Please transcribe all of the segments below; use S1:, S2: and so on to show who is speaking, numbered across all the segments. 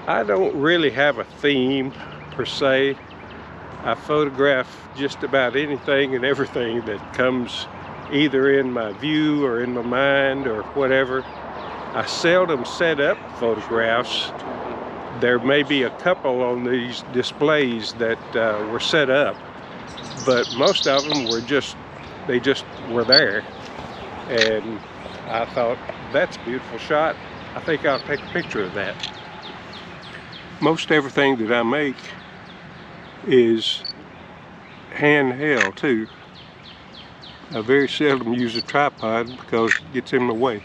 S1: I don't really have a theme per se. I photograph just about anything and everything that comes either in my view or in my mind or whatever. I seldom set up photographs. There may be a couple on these displays that were set up, but most of them were they just were there. And I thought, that's a beautiful shot. I think I'll take a picture of that. Most everything that I make is handheld too. I very seldom use a tripod because it gets in my way.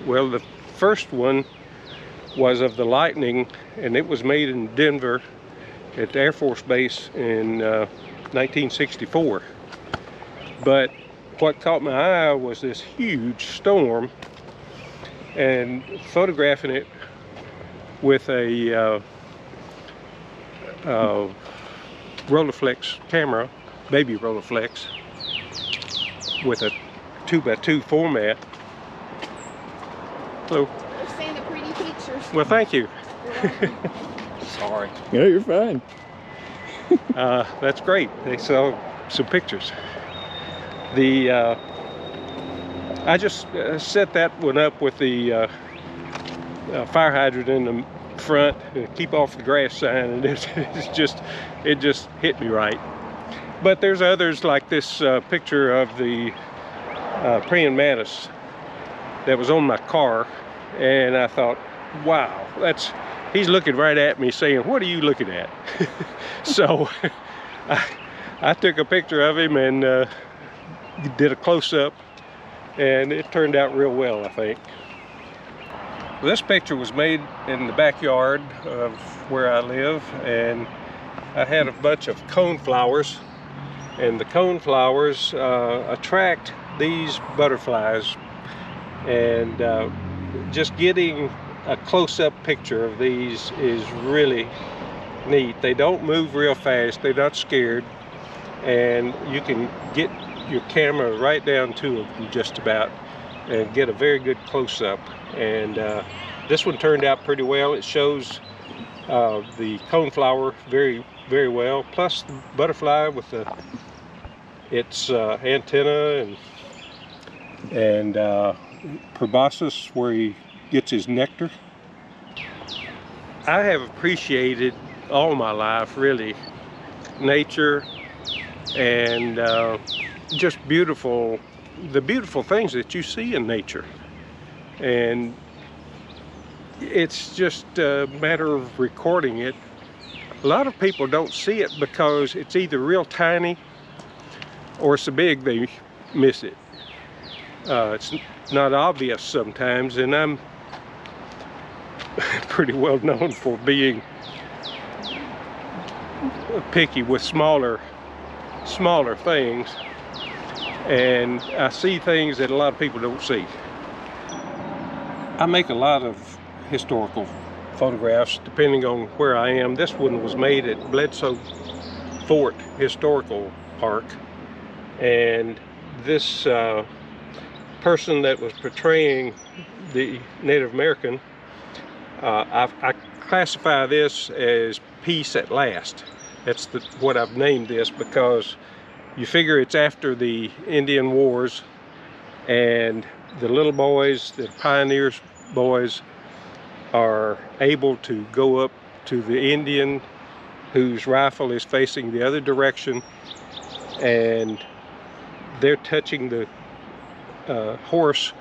S1: Well, the first one was of the Lightning, and it was made in Denver at the Air Force Base in 1964. But what caught my eye was this huge storm, and photographing it with a Rolleiflex camera, baby Rolleiflex, with a 2x2 format. So,
S2: You're seeing the pretty pictures.
S1: well, thank you.
S3: Sorry.
S4: No, you're fine.
S1: That's great. They saw some pictures. I just set that one up with the fire hydrant in the front, keep off the grass sign, and it just hit me right. But there's others like this picture of the praying mantis that was on my car, and I thought, wow, he's looking right at me saying, what are you looking at? So I took a picture of him and did a close-up, and it turned out real well, I think. Well, this picture was made in the backyard of where I live, and I had a bunch of coneflowers, and the coneflowers attract these butterflies, and just getting a close-up picture of these is really neat. They don't move real fast, they're not scared, and you can get your camera right down to them just about and get a very good close-up. And this one turned out pretty well. It shows the coneflower very, very well, plus the butterfly with its antenna and proboscis where he gets his nectar. I have appreciated all my life, really, nature and just the beautiful things that you see in nature. And it's just a matter of recording it. A lot of people don't see it because it's either real tiny or so big they miss it. It's not obvious sometimes, and I'm pretty well known for being picky with smaller things, and I see things that a lot of people don't see. I make a lot of historical photographs depending on where I am. This one was made at Bledsoe Fort Historical Park, and this person that was portraying the Native American, I classify this as Peace at Last. That's what I've named this, because you figure it's after the Indian Wars, and the little boys, the pioneers boys, are able to go up to the Indian whose rifle is facing the other direction, and they're touching the horse,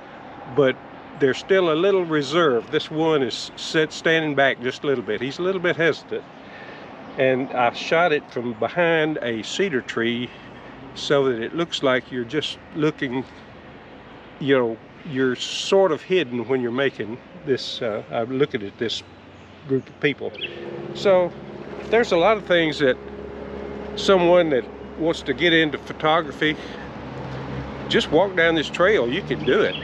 S1: but there's still a little reserve. This one is standing back just a little bit. He's a little bit hesitant, and I shot it from behind a cedar tree so that it looks like you're just looking, you know, you're sort of hidden when you're making this. I'm looking at this group of people. So there's a lot of things that someone that wants to get into photography, just walk down this trail, you can do it.